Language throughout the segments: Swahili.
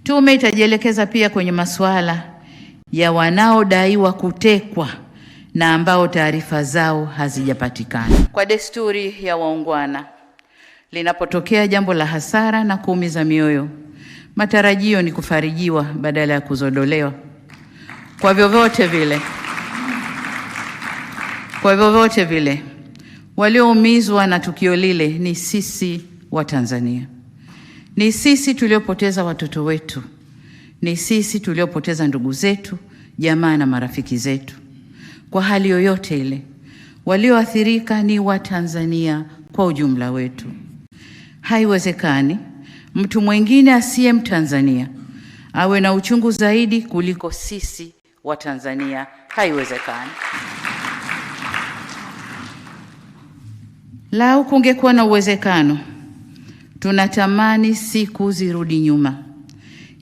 Tume itajielekeza pia kwenye masuala ya wanaodaiwa kutekwa na ambao taarifa zao hazijapatikana. Kwa desturi ya waungwana, linapotokea jambo la hasara na kuumiza mioyo, matarajio ni kufarijiwa badala ya kuzodolewa. Kwa vyovyote vile, walioumizwa na tukio lile ni sisi wa Tanzania. Ni sisi tuliopoteza watoto wetu. Ni sisi tuliopoteza ndugu zetu, jamaa na marafiki zetu. Kwa hali yoyote ile, walioathirika ni Watanzania kwa ujumla wetu. Haiwezekani mtu mwingine asiye Mtanzania awe na uchungu zaidi kuliko sisi Watanzania. Haiwezekani. Lau kungekuwa na uwezekano, tunatamani siku zirudi nyuma.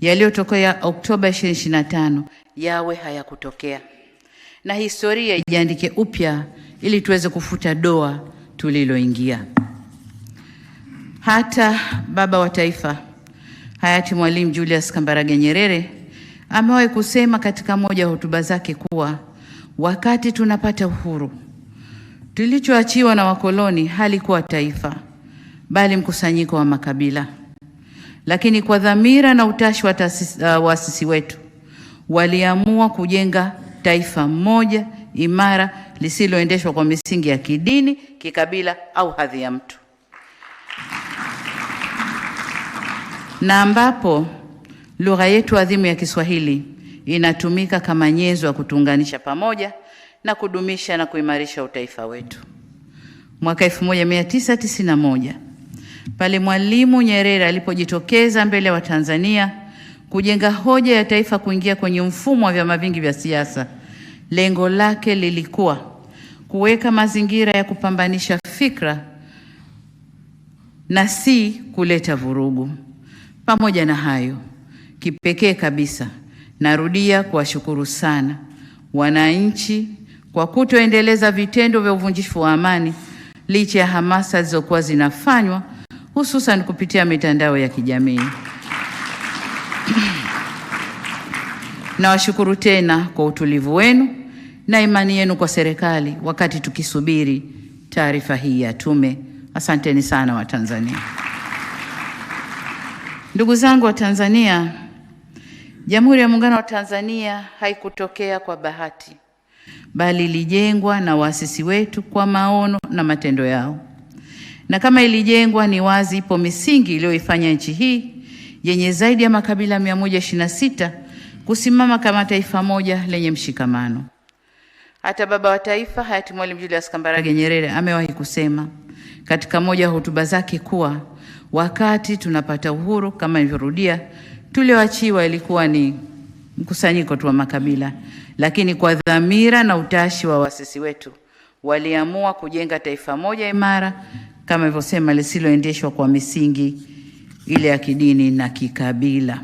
Yaliyotokea Oktoba 2025 yawe hayakutokea, na historia ijiandike upya ili tuweze kufuta doa tuliloingia. Hata baba wa taifa hayati Mwalimu Julius Kambarage Nyerere amewahi kusema katika moja ya hotuba zake kuwa wakati tunapata uhuru, tulichoachiwa na wakoloni halikuwa taifa, bali mkusanyiko wa makabila. Lakini kwa dhamira na utashi wa waasisi wetu, waliamua kujenga taifa moja imara lisiloendeshwa kwa misingi ya kidini, kikabila au hadhi ya mtu, na ambapo lugha yetu adhimu ya Kiswahili inatumika kama nyenzo ya kutuunganisha pamoja na kudumisha na kuimarisha utaifa wetu. Mwaka 1991 pale Mwalimu Nyerere alipojitokeza mbele wa Tanzania kujenga hoja ya taifa kuingia kwenye mfumo wa vyama vingi vya siasa, lengo lake lilikuwa kuweka mazingira ya kupambanisha fikra na si kuleta vurugu. Pamoja na hayo, kipekee kabisa narudia kuwashukuru sana wananchi kwa kutoendeleza vitendo vya uvunjifu wa amani licha ya hamasa zilizokuwa zinafanywa hususan kupitia mitandao ya kijamii. Nawashukuru tena kwa utulivu wenu na imani yenu kwa serikali wakati tukisubiri taarifa hii ya tume. Asanteni sana wa Tanzania. Ndugu zangu wa Tanzania, Jamhuri ya Muungano wa Tanzania haikutokea kwa bahati, bali ilijengwa na waasisi wetu kwa maono na matendo yao. Na kama ilijengwa, ni wazi ipo misingi iliyoifanya nchi hii yenye zaidi ya makabila 126 kusimama kama taifa moja lenye mshikamano. Hata baba wa taifa hayati Mwalimu Julius Kambarage Nyerere amewahi kusema katika moja ya hotuba zake kuwa wakati tunapata uhuru, kama nilivyorudia, tulioachiwa ilikuwa ni mkusanyiko tu wa makabila, lakini kwa dhamira na utashi wa waasisi wetu waliamua kujenga taifa moja imara, kama nilivyosema, lisiloendeshwa kwa misingi ile ya kidini na kikabila.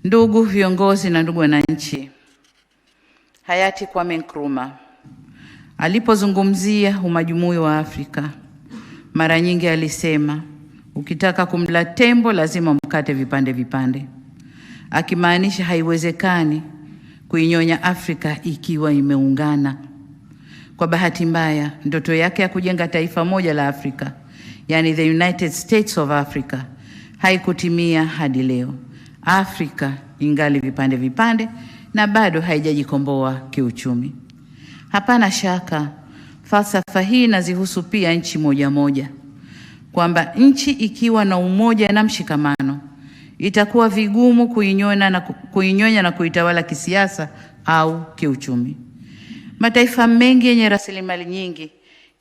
Ndugu viongozi na ndugu wananchi, hayati Kwame Nkrumah alipozungumzia umajumui wa Afrika, mara nyingi alisema ukitaka kumla tembo lazima mkate vipande vipande, akimaanisha haiwezekani kuinyonya Afrika ikiwa imeungana. Kwa bahati mbaya, ndoto yake ya kujenga taifa moja la Afrika, yani the United States of Africa, haikutimia hadi leo. Afrika ingali vipande vipande na bado haijajikomboa kiuchumi. Hapana shaka falsafa hii inazihusu pia nchi moja moja, kwamba nchi ikiwa na umoja na mshikamano itakuwa vigumu kuinyonya na kuitawala kisiasa au kiuchumi. Mataifa mengi yenye rasilimali nyingi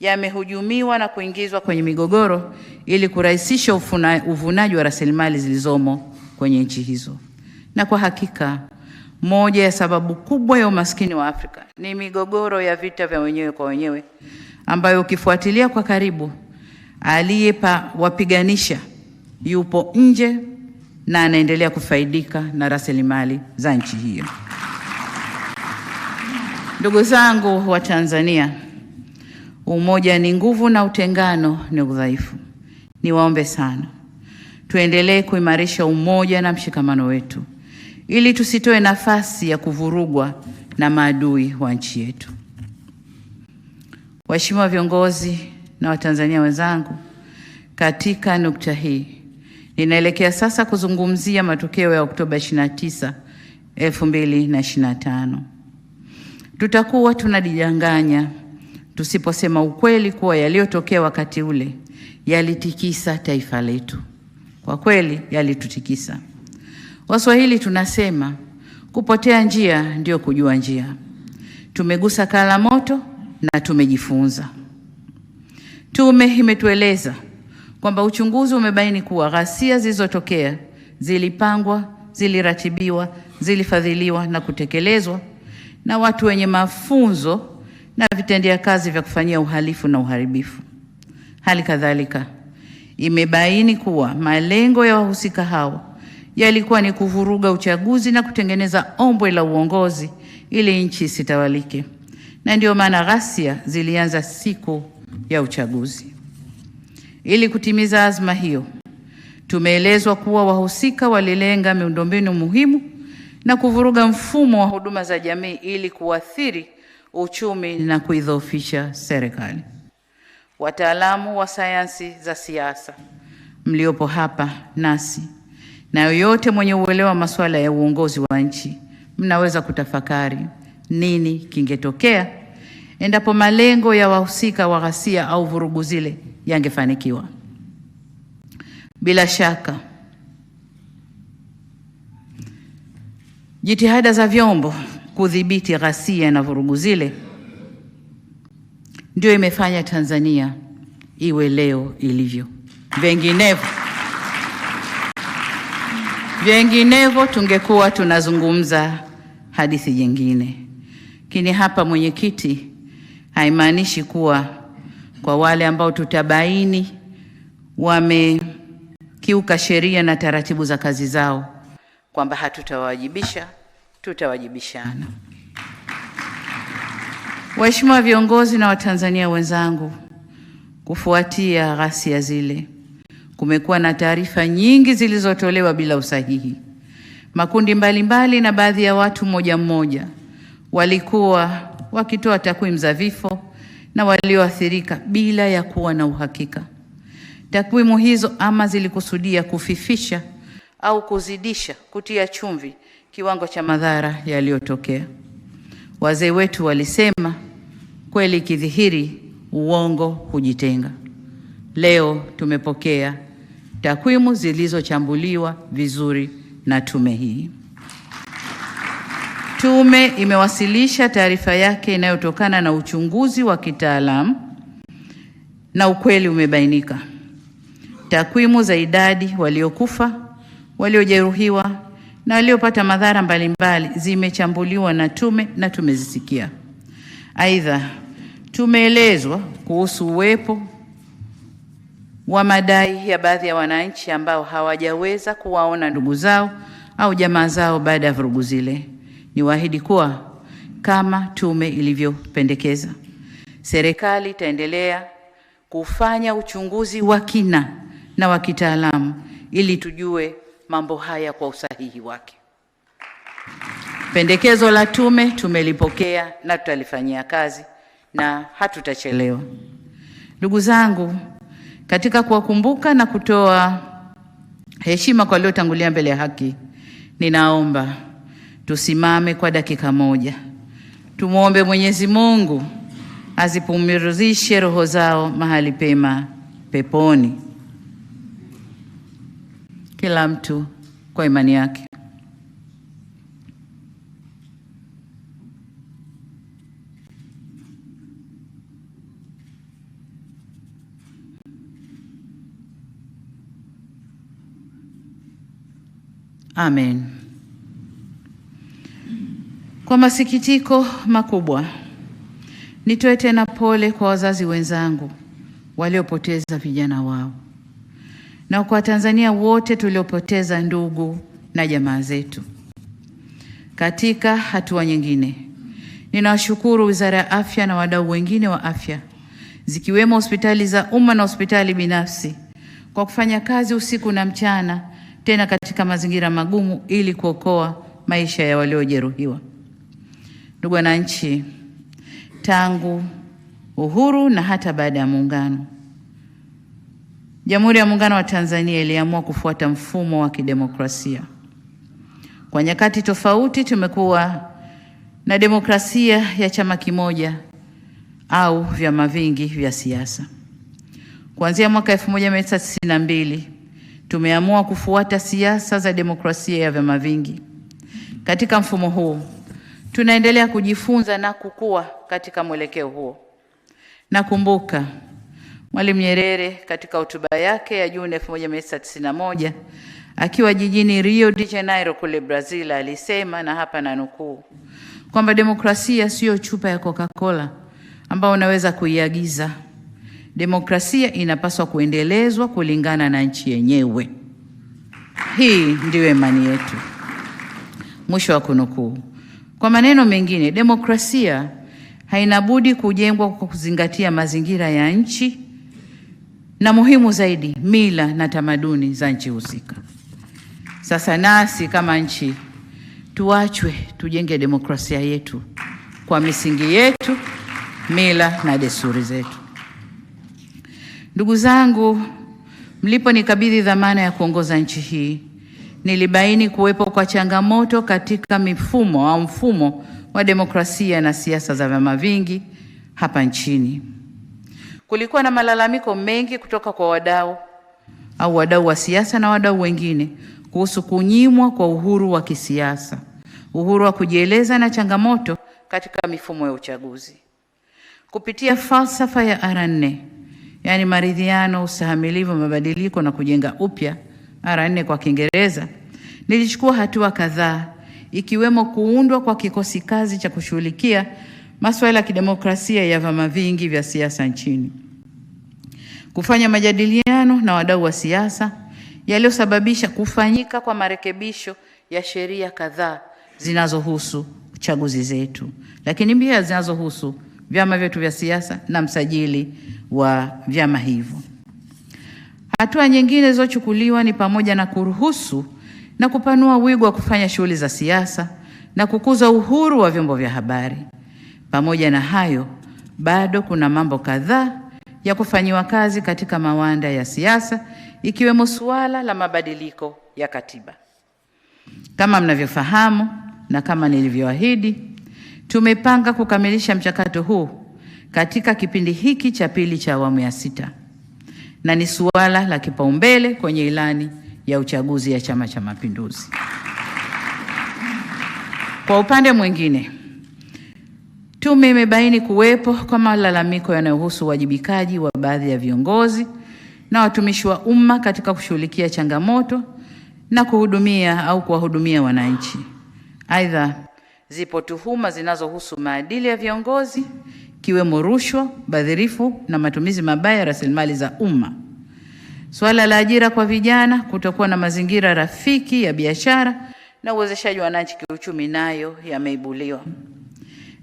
yamehujumiwa na kuingizwa kwenye migogoro ili kurahisisha uvunaji wa rasilimali zilizomo kwenye nchi hizo. Na kwa hakika moja ya sababu kubwa ya umaskini wa Afrika ni migogoro ya vita vya wenyewe kwa wenyewe, ambayo ukifuatilia kwa karibu, wapiganisha yupo nje na anaendelea kufaidika na rasilimali za nchi hiyo. Ndugu zangu wa Tanzania, umoja ni nguvu na utengano ni udhaifu. Niwaombe sana tuendelee kuimarisha umoja na mshikamano wetu ili tusitoe nafasi ya kuvurugwa na maadui wa nchi yetu. Waheshimiwa viongozi na Watanzania wenzangu, katika nukta hii ninaelekea sasa kuzungumzia matokeo ya Oktoba 29, 2025. Tutakuwa tunajidanganya tusiposema ukweli kuwa yaliyotokea wakati ule yalitikisa taifa letu. Kwa kweli yalitutikisa. Waswahili tunasema kupotea njia ndio kujua njia. Tumegusa kala moto na tumejifunza. Tume imetueleza kwamba uchunguzi umebaini kuwa ghasia zilizotokea zilipangwa, ziliratibiwa, zilifadhiliwa na kutekelezwa na watu wenye mafunzo na vitendea kazi vya kufanyia uhalifu na uharibifu. Hali kadhalika imebaini kuwa malengo ya wahusika hao yalikuwa ni kuvuruga uchaguzi na kutengeneza ombwe la uongozi ili nchi isitawalike. Na ndio maana ghasia zilianza siku ya uchaguzi. Ili kutimiza azma hiyo, tumeelezwa kuwa wahusika walilenga miundombinu muhimu na kuvuruga mfumo wa huduma za jamii ili kuathiri uchumi na kuidhoofisha serikali. Wataalamu wa sayansi za siasa mliopo hapa nasi na yoyote mwenye uelewa masuala ya uongozi wa nchi, mnaweza kutafakari nini kingetokea endapo malengo ya wahusika wa ghasia au vurugu zile yangefanikiwa. Bila shaka jitihada za vyombo kudhibiti ghasia na vurugu zile ndio imefanya Tanzania iwe leo ilivyo. Vinginevyo tungekuwa tunazungumza hadithi nyingine. Lakini hapa, mwenyekiti, haimaanishi kuwa kwa wale ambao tutabaini wamekiuka sheria na taratibu za kazi zao kwamba hatutawajibisha, tutawajibishana. Waheshimiwa viongozi na Watanzania wenzangu, kufuatia ghasia zile, kumekuwa na taarifa nyingi zilizotolewa bila usahihi. Makundi mbalimbali na baadhi ya watu mmoja walikuwa wakitoa takwimu za vifo na walioathirika bila ya kuwa na uhakika. Takwimu hizo ama zilikusudia kufifisha au kuzidisha, kutia chumvi kiwango cha madhara yaliyotokea. Wazee wetu walisema, kweli kidhihiri, uongo hujitenga. Leo tumepokea takwimu zilizochambuliwa vizuri na tume hii. Tume imewasilisha taarifa yake inayotokana na uchunguzi wa kitaalamu na ukweli umebainika. Takwimu za idadi waliokufa, waliojeruhiwa na waliopata madhara mbalimbali zimechambuliwa na tume na tumezisikia. Aidha, tumeelezwa kuhusu uwepo wa madai ya baadhi ya wananchi ambao hawajaweza kuwaona ndugu zao au jamaa zao baada ya vurugu zile. Niwaahidi kuwa kama tume ilivyopendekeza, serikali itaendelea kufanya uchunguzi wa kina na wa kitaalamu ili tujue mambo haya kwa usahihi wake. Pendekezo la tume tumelipokea na tutalifanyia kazi na hatutachelewa. Ndugu zangu, katika kuwakumbuka na kutoa heshima kwa waliotangulia mbele ya haki, ninaomba tusimame kwa dakika moja. Tumuombe Mwenyezi Mungu azipumzishe roho zao mahali pema peponi. Kila mtu kwa imani yake. Amen. Kwa masikitiko makubwa, nitoe tena pole kwa wazazi wenzangu waliopoteza vijana wao na kwa Tanzania wote tuliopoteza ndugu na jamaa zetu. Katika hatua nyingine, ninawashukuru Wizara ya Afya na wadau wengine wa afya zikiwemo hospitali za umma na hospitali binafsi kwa kufanya kazi usiku na mchana, tena katika mazingira magumu, ili kuokoa maisha ya waliojeruhiwa. Ndugu wananchi, tangu uhuru na hata baada ya muungano, Jamhuri ya Muungano wa Tanzania iliamua kufuata mfumo wa kidemokrasia. Kwa nyakati tofauti tumekuwa na demokrasia ya chama kimoja au vyama vingi vya siasa. Kuanzia mwaka 1992 tumeamua kufuata siasa za demokrasia ya vyama vingi. Katika mfumo huu tunaendelea kujifunza na kukua katika mwelekeo huo. Nakumbuka Mwalimu Nyerere katika hotuba yake ya Juni 1991 akiwa jijini Rio de Janeiro kule Brazil alisema, na hapa na nukuu, kwamba demokrasia sio chupa ya Coca-Cola ambao unaweza kuiagiza. Demokrasia inapaswa kuendelezwa kulingana na nchi yenyewe. Hii ndiyo imani yetu. Mwisho wa kunukuu. Kwa maneno mengine, demokrasia haina budi kujengwa kwa kuzingatia mazingira ya nchi na muhimu zaidi, mila na tamaduni za nchi husika. Sasa nasi kama nchi tuachwe tujenge demokrasia yetu kwa misingi yetu, mila na desturi zetu. Ndugu zangu, mliponikabidhi dhamana ya kuongoza nchi hii, nilibaini kuwepo kwa changamoto katika mfumo wa demokrasia na siasa za vyama vingi hapa nchini. Kulikuwa na malalamiko mengi kutoka kwa wadau wa siasa na wadau wengine kuhusu kunyimwa kwa uhuru wa kisiasa, uhuru wa kujieleza na changamoto katika mifumo ya uchaguzi. Kupitia falsafa ya R4, yani maridhiano, ustahimilivu, mabadiliko na kujenga upya, R4 kwa Kiingereza, nilichukua hatua kadhaa, ikiwemo kuundwa kwa kikosi kazi cha kushughulikia masuala ya kidemokrasia ya vyama vingi vya siasa nchini, kufanya majadiliano na wadau wa siasa yaliyosababisha kufanyika kwa marekebisho ya sheria kadhaa zinazohusu chaguzi zetu, lakini pia zinazohusu vyama vyetu vya siasa na msajili wa vyama hivyo. Hatua nyingine zilizochukuliwa ni pamoja na kuruhusu na kupanua wigo wa kufanya shughuli za siasa na kukuza uhuru wa vyombo vya habari. Pamoja na hayo, bado kuna mambo kadhaa ya kufanyiwa kazi katika mawanda ya siasa, ikiwemo suala la mabadiliko ya katiba. Kama mnavyofahamu na kama nilivyoahidi, tumepanga kukamilisha mchakato huu katika kipindi hiki cha pili cha awamu ya 6, na ni suala la kipaumbele kwenye ilani ya uchaguzi ya Chama cha Mapinduzi. Kwa upande mwingine, tume imebaini kuwepo kwa malalamiko yanayohusu uwajibikaji wa baadhi ya viongozi na watumishi wa umma katika kushughulikia changamoto na kuwahudumia wananchi. Aidha, zipo tuhuma zinazohusu maadili ya viongozi, kiwemo rushwa, ubadhirifu na matumizi mabaya ya rasilimali za umma. Swala la ajira kwa vijana, kutokuwa na mazingira rafiki ya biashara na uwezeshaji wa wananchi kiuchumi, nayo yameibuliwa.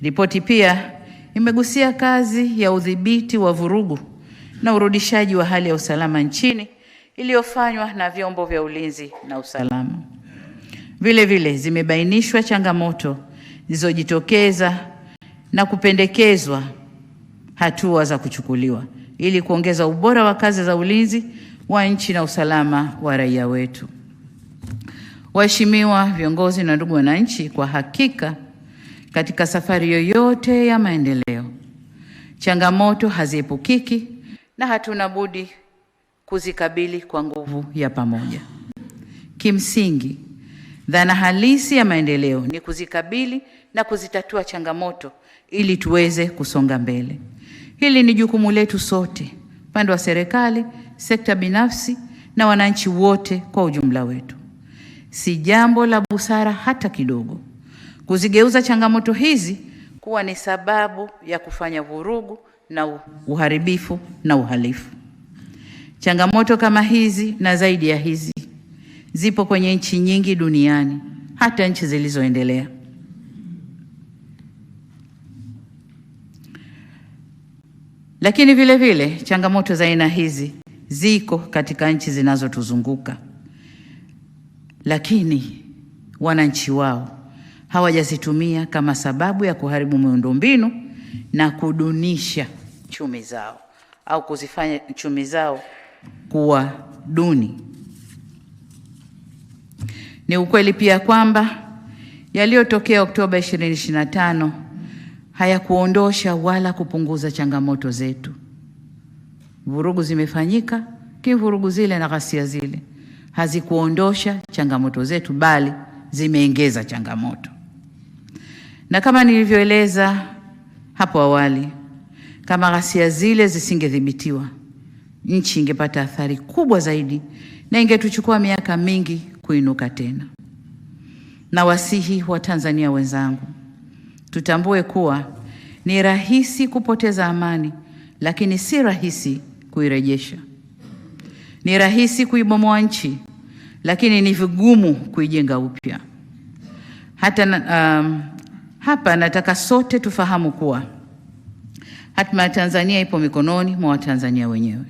Ripoti pia imegusia kazi ya udhibiti wa vurugu na urudishaji wa hali ya usalama nchini iliyofanywa na vyombo vya ulinzi na usalama. Vile vile zimebainishwa changamoto zilizojitokeza na kupendekezwa hatua za kuchukuliwa ili kuongeza ubora wa kazi za ulinzi wa nchi na usalama wa raia wetu. Waheshimiwa viongozi na ndugu wananchi, kwa hakika katika safari yoyote ya maendeleo, changamoto haziepukiki na hatuna budi kuzikabili kwa nguvu ya pamoja. Kimsingi, dhana halisi ya maendeleo ni kuzikabili na kuzitatua changamoto ili tuweze kusonga mbele. Hili ni jukumu letu sote, upande wa serikali, sekta binafsi na wananchi wote kwa ujumla wetu. Si jambo la busara hata kidogo kuzigeuza changamoto hizi kuwa ni sababu ya kufanya vurugu na uharibifu na uhalifu. Changamoto kama hizi na zaidi ya hizi zipo kwenye nchi nyingi duniani, hata nchi zilizoendelea. Lakini vile vile changamoto za aina hizi ziko katika nchi zinazotuzunguka, lakini wananchi wao hawajazitumia kama sababu ya kuharibu miundombinu na kudunisha chumi zao au kuzifanya chumi zao kuwa duni. Ni ukweli pia kwamba yaliyotokea Oktoba 2025 hayakuondosha wala kupunguza changamoto zetu. Vurugu zimefanyika, vurugu zile na ghasia zile hazikuondosha changamoto zetu, bali zimeongeza changamoto. Na kama nilivyoeleza hapo awali, kama ghasia zile zisingedhibitiwa, nchi ingepata athari kubwa zaidi na ingetuchukua miaka mingi kuinuka tena. Na wasihi wa Tanzania wenzangu, tutambue kuwa ni rahisi kupoteza amani, lakini si rahisi kuirejesha. Ni rahisi kuibomoa nchi, lakini ni vigumu kuijenga upya. Hapa nataka sote tufahamu kuwa hatima ya Tanzania ipo mikononi mwa Watanzania wenyewe.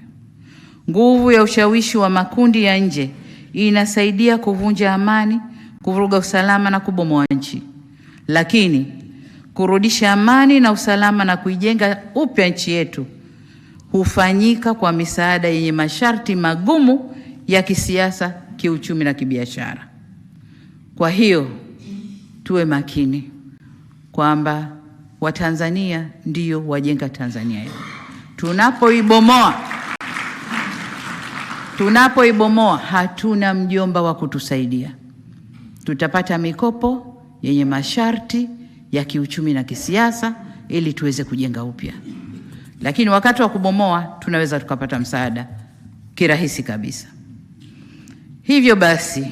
Nguvu ya ushawishi wa makundi ya nje inasaidia kuvunja amani, kuvuruga usalama na kubomoa nchi. Lakini kurudisha amani na usalama na kuijenga upya nchi yetu hufanyika kwa misaada yenye masharti magumu ya kisiasa, kiuchumi na kibiashara. Kwa hiyo tuwe makini kwamba Watanzania ndio wajenga Tanzania yetu. Tunapoibomoa hatuna mjomba wa kutusaidia. Tutapata mikopo yenye masharti ya kiuchumi na kisiasa ili tuweze kujenga upya. Lakini wakati wa kubomoa tunaweza tukapata msaada kirahisi kabisa. Hivyo basi,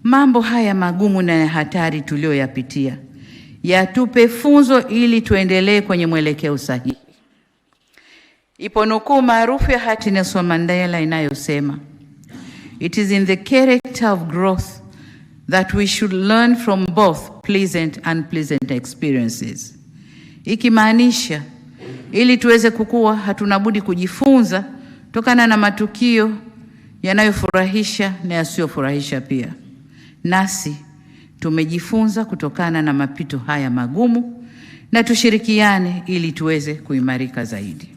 mambo haya magumu na ya hatari tulioyapitia yatupe funzo ili tuendelee kwenye mwelekeo sahihi. Ipo nukuu maarufu ya hayati Nelson Mandela inayosema, "It is in the character of growth that we should learn from both pleasant and unpleasant experiences." Ikimaanisha ili tuweze kukua hatuna budi kujifunza tokana na matukio yanayofurahisha na yasiyofurahisha pia. Nasi tumejifunza kutokana na mapito haya magumu, na tushirikiane ili tuweze kuimarika zaidi.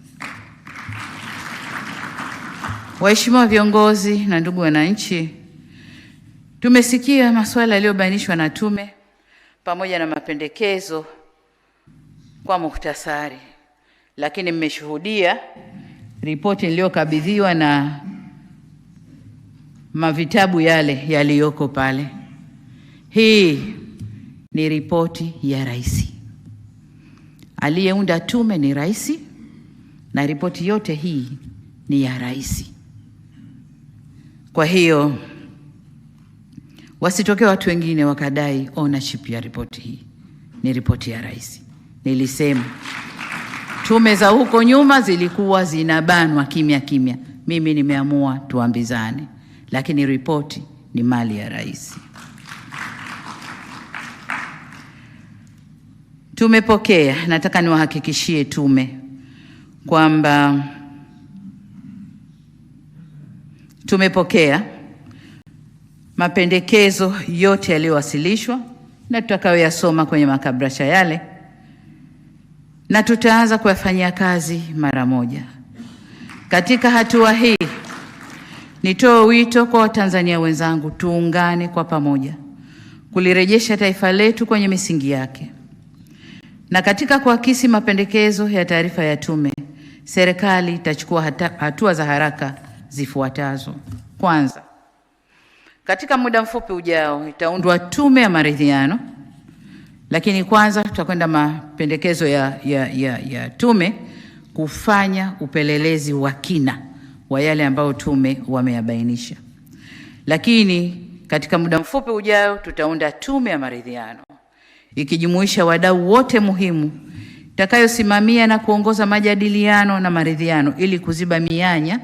Waheshimiwa viongozi na ndugu wananchi, tumesikia masuala yaliyobainishwa na tume pamoja na mapendekezo kwa muhtasari, lakini mmeshuhudia ripoti niliyokabidhiwa na mavitabu yale yaliyoko pale. Hii ni ripoti ya rais. Aliyeunda tume ni rais, na ripoti yote hii ni ya rais. Kwa hiyo wasitokee watu wengine wakadai ownership ya ripoti hii. Ni ripoti ya rais. Nilisema tume za huko nyuma zilikuwa zinabanwa kimya kimya. Mimi nimeamua tuambizane, lakini ripoti ni mali ya rais. Tumepokea, nataka niwahakikishie tume kwamba tumepokea mapendekezo yote yaliyowasilishwa na tutakayoyasoma kwenye makabrasha yale, na tutaanza kuyafanyia kazi mara moja. Katika hatua hii, nitoe wito kwa Watanzania wenzangu, tuungane kwa pamoja kulirejesha taifa letu kwenye misingi yake. Na katika kuakisi mapendekezo ya taarifa ya tume, serikali itachukua hatua za haraka zifuatazo. Kwanza, katika muda mfupi ujao itaundwa tume ya maridhiano, lakini kwanza tutakwenda mapendekezo ya tume kufanya upelelezi wa kina wa yale ambayo tume wameyabainisha. Lakini katika muda mfupi ujao tutaunda tume ya maridhiano ikijumuisha wadau wote muhimu itakayosimamia na kuongoza majadiliano na maridhiano ili kuziba mianya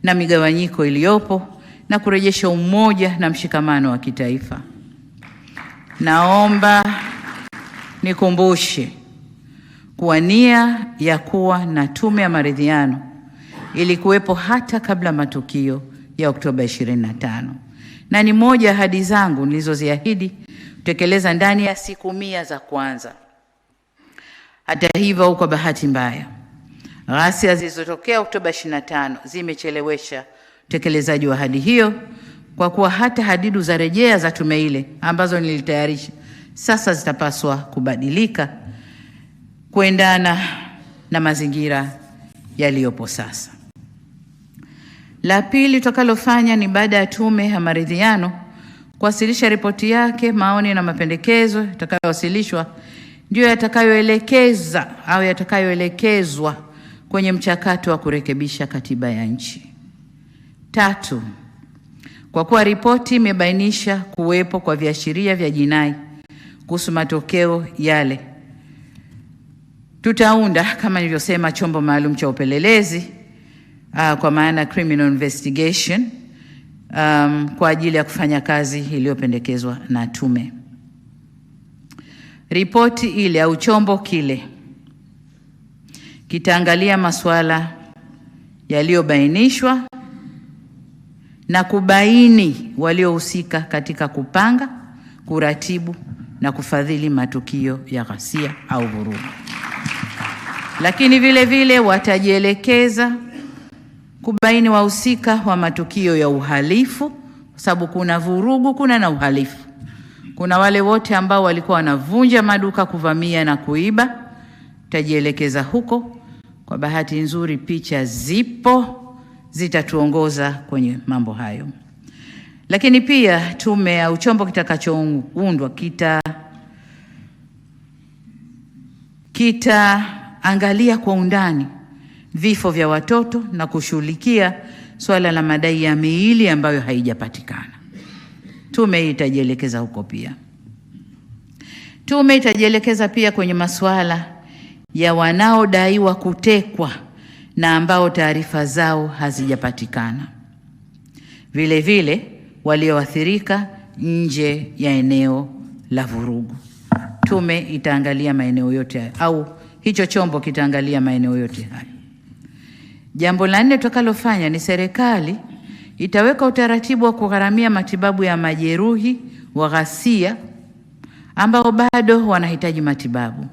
na migawanyiko iliyopo na kurejesha umoja na mshikamano wa kitaifa. Naomba nikumbushe kuwa nia ya kuwa na tume ya maridhiano ilikuwepo hata kabla matukio ya Oktoba 25, na ni moja ya ahadi zangu nilizoziahidi kutekeleza ndani ya siku 100 za kwanza. Hata hivyo, kwa bahati mbaya, ghasia zilizotokea Oktoba 25 zimechelewesha utekelezaji wa ahadi hiyo, kwa kuwa hata hadidu za rejea za tume ile ambazo nilitayarisha sasa zitapaswa kubadilika kuendana na mazingira yaliyopo sasa. La pili tutakalofanya ni baada ya tume ya maridhiano kuwasilisha ripoti yake, maoni na mapendekezo yatakayowasilishwa ndio yatakayoelekeza au yatakayoelekezwa kwenye mchakato wa kurekebisha katiba ya nchi. Tatu, kwa kuwa ripoti imebainisha kuwepo kwa viashiria vya jinai kuhusu matokeo yale, tutaunda kama nilivyosema chombo maalum cha upelelezi kwa maana criminal investigation kwa ajili ya kufanya kazi iliyopendekezwa na tume. Ripoti ile au chombo kile kitaangalia masuala yaliyobainishwa na kubaini waliohusika katika kupanga, kuratibu na kufadhili matukio ya ghasia au vurugu. Lakini vile vile watajielekeza kubaini wahusika wa matukio ya uhalifu, kwa sababu kuna vurugu, kuna na uhalifu. Kuna wale wote ambao walikuwa wanavunja maduka, kuvamia na kuiba, tajielekeza huko. Kwa bahati nzuri picha zipo zitatuongoza kwenye mambo hayo. Lakini pia tume au chombo kitakachoundwa kitaangalia kwa undani vifo vya watoto na kushughulikia swala la madai ya miili ambayo haijapatikana. Tume hii itajielekeza huko pia. Tume itajielekeza pia kwenye masuala ya wanaodaiwa kutekwa na ambao taarifa zao hazijapatikana. Vile vile walioathirika nje ya eneo la vurugu. Tume itaangalia maeneo yote au hicho chombo kitaangalia maeneo yote haya. Jambo la 4 tutakalofanya ni serikali itaweka utaratibu wa kugharamia matibabu ya majeruhi wa ghasia ambao bado wanahitaji matibabu.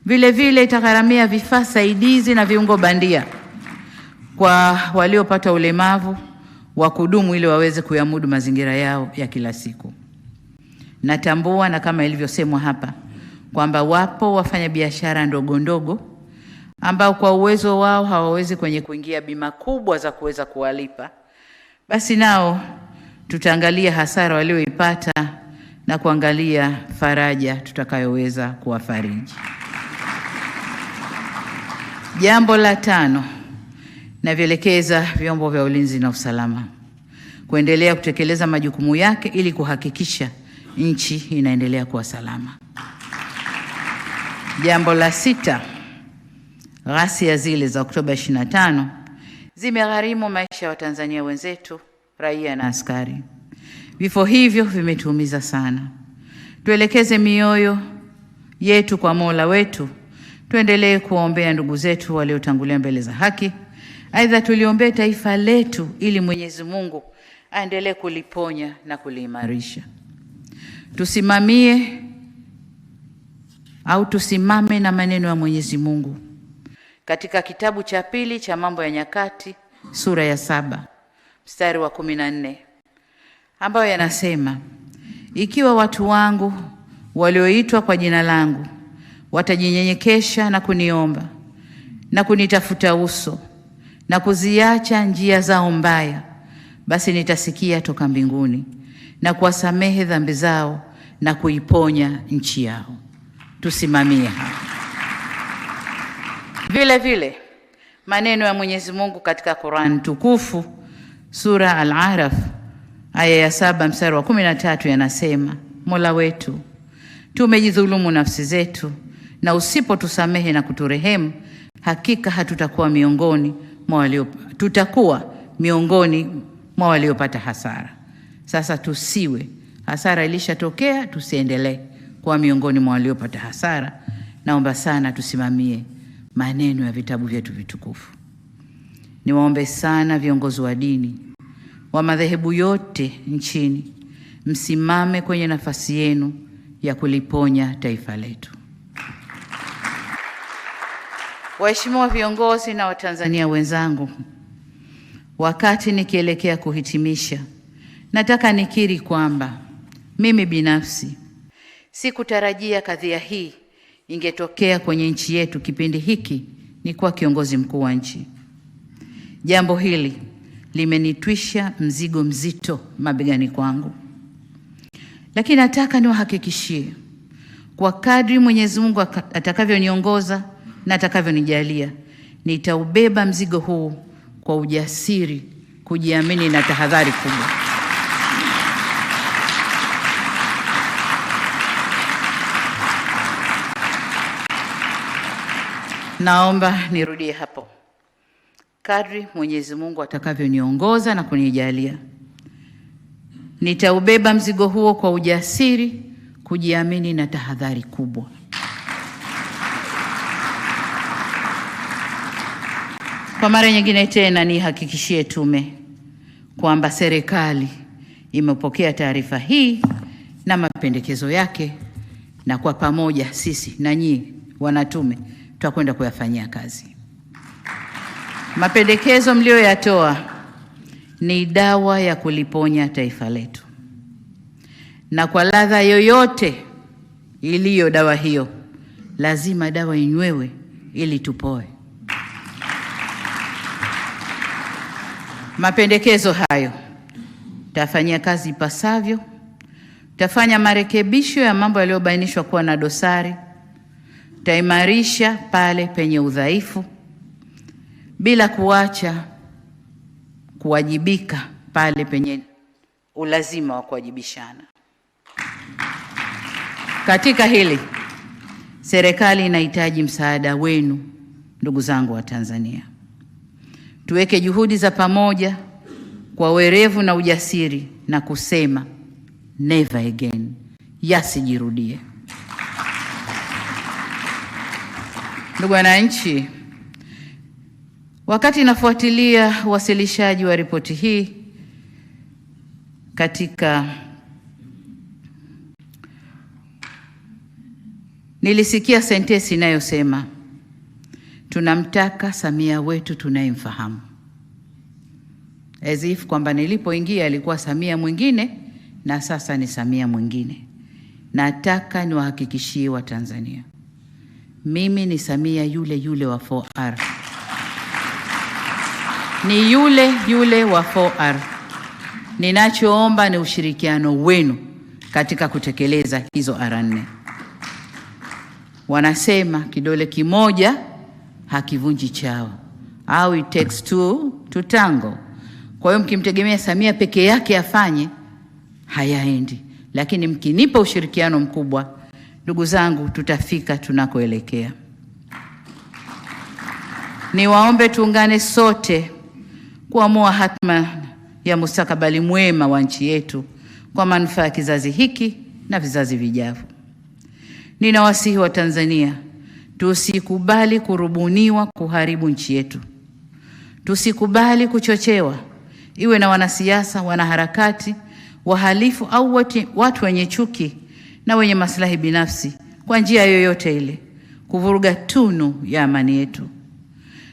Vile vile itagharamia vifaa saidizi na viungo bandia kwa waliopata ulemavu wa kudumu ili waweze kuyamudu mazingira yao ya kila siku. Natambua na kama ilivyosemwa hapa kwamba wapo wafanyabiashara ndogo ndogo ambao kwa uwezo wao hawawezi kuingia bima kubwa za kuweza kuwalipa. Basi nao tutaangalia hasara walioipata na kuangalia faraja tutakayoweza kuwafariji. Jambo la 5, navielekeza vyombo vya ulinzi na usalama kuendelea kutekeleza majukumu yake ili kuhakikisha nchi inaendelea kuwa salama. Jambo la 6, ghasia zile za Oktoba 25 zimegharimu maisha ya Watanzania wenzetu, raia na askari. Vifo hivyo vimetuumiza sana. Tuelekeze mioyo yetu kwa Mola wetu. Tuendelee kuombea ndugu zetu waliotangulia mbele za haki. Aidha, tuliombee taifa letu ili Mwenyezi Mungu aendelee kuliponya na kuliimarisha. Tusimame na maneno ya Mwenyezi Mungu katika kitabu cha 2 cha Mambo ya Nyakati sura ya 7 mstari wa 14 ambayo yanasema, ikiwa watu wangu walioitwa kwa jina langu watajinyenyekesha na kuniomba na kunitafuta uso na kuziacha njia zao mbaya, basi nitasikia toka mbinguni na kuwasamehe dhambi zao na kuiponya nchi yao. Tusimamie hapa. Vile vile maneno ya Mwenyezi Mungu katika Qur'an tukufu sura Al-Araf aya ya 7 mstari wa 13 yanasema, Mola wetu, tumejidhulumu nafsi zetu, na usipotusamehe na kuturehemu, hakika tutakuwa miongoni mwa waliopata hasara. Sasa tusiwe, hasara ilishatokea, tusiendelee kuwa miongoni mwa waliopata hasara. Naomba sana tusimamie maneno ya vitabu vyetu vitukufu. niwaombe sana viongozi wa dini wa madhehebu yote nchini, msimame kwenye nafasi yenu ya kuliponya taifa letu. Waheshimiwa viongozi na Watanzania wenzangu, wakati nikielekea kuhitimisha, nataka nikiri kwamba mimi binafsi sikutarajia kadhia hii ingetokea kwenye nchi yetu kipindi hiki ni kuwa kiongozi mkuu wa nchi. Jambo hili limenitwisha mzigo mzito mabegani kwangu. Lakini nataka niwahakikishie kwa kadri Mwenyezi Mungu atakavyoniongoza na atakavyonijalia, nitaubeba mzigo huu kwa ujasiri, kujiamini na tahadhari kubwa. Naomba nirudie hapo. Kadri Mwenyezi Mungu atakavyoniongoza na kunijalia, nitaubeba mzigo huo kwa ujasiri, kujiamini na tahadhari kubwa. Kwa mara nyingine tena nihakikishie tume kwamba serikali imepokea taarifa hii na mapendekezo yake, na kwa pamoja sisi na nyinyi wanatume tutakwenda kuyafanyia kazi. Mapendekezo mlioyatoa ni dawa ya kuliponya taifa letu, na kwa ladha yoyote iliyo dawa hiyo, lazima dawa inywewe ili tupoe. Mapendekezo hayo tafanyia kazi ipasavyo, tafanya marekebisho ya mambo yaliyobainishwa kuwa na dosari, taimarisha pale penye udhaifu, bila kuacha kuwajibika pale penye ulazima wa kuwajibishana. Katika hili, serikali inahitaji msaada wenu, ndugu zangu wa Tanzania. Tuweke juhudi za pamoja kwa werevu na ujasiri na kusema never again, yasijirudie. Ndugu wananchi, wakati nafuatilia uwasilishaji wa ripoti hii nilisikia sentensi inayosema tunamtaka Samia wetu tunayemfahamu, as if kwamba nilipoingia alikuwa Samia mwingine na sasa ni Samia mwingine. Nataka niwahakikishie wa Tanzania, mimi ni Samia yule yule wa 4R. Ni yule yule wa 4R. Ninachoomba ni ushirikiano wenu katika kutekeleza hizo R4. Wanasema kidole kimoja hakivunji chawa, au it takes two to tango. Kwa hiyo mkimtegemea Samia peke yake afanye, hayaendi. Lakini mkinipa ushirikiano mkubwa, ndugu zangu, tutafika tunakoelekea. Niwaombe tuungane sote kuamua hatma ya mustakabali mwema wa nchi yetu kwa manufaa ya kizazi hiki na vizazi vijavyo. Ninawasihi wa Tanzania, tusikubali kurubuniwa kuharibu nchi yetu. Tusikubali kuchochewa, iwe na wanasiasa, wanaharakati, wahalifu au watu wenye chuki na wenye maslahi binafsi, kwa njia yoyote ile, kuvuruga tunu ya amani yetu.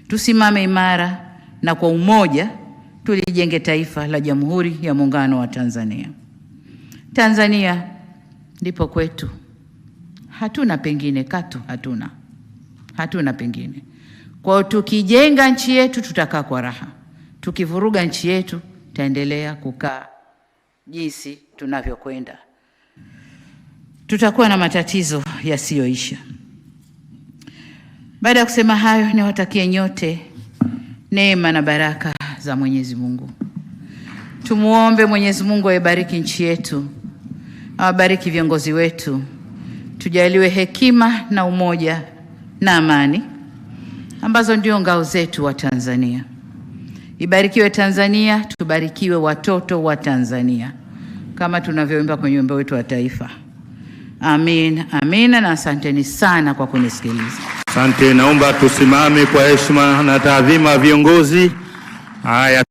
Tusimame imara na kwa umoja tulijenge taifa la Jamhuri ya Muungano wa Tanzania. Tanzania ndipo kwetu. Hatuna pengine, katu hatuna pengine. Kwa tukijenga nchi yetu tutakaa kwa raha. Tukivuruga nchi yetu taendelea kukaa jinsi tunavyokwenda. Tutakuwa na matatizo yasiyoisha. Baada ya kusema hayo, niwatakie nyote neema na baraka za Mwenyezi Mungu. Tumuombe Mwenyezi Mungu aibariki nchi yetu, awabariki viongozi wetu, tujaliwe hekima na umoja na amani ambazo ndio ngao zetu wa Tanzania. Ibarikiwe Tanzania, tubarikiwe watoto wa Tanzania, kama tunavyoimba kwenye wimbo wetu wa taifa. Amin, amina, na asanteni sana kwa kunisikiliza. Asante. Naomba tusimame kwa heshima na taadhima viongozi. Haya.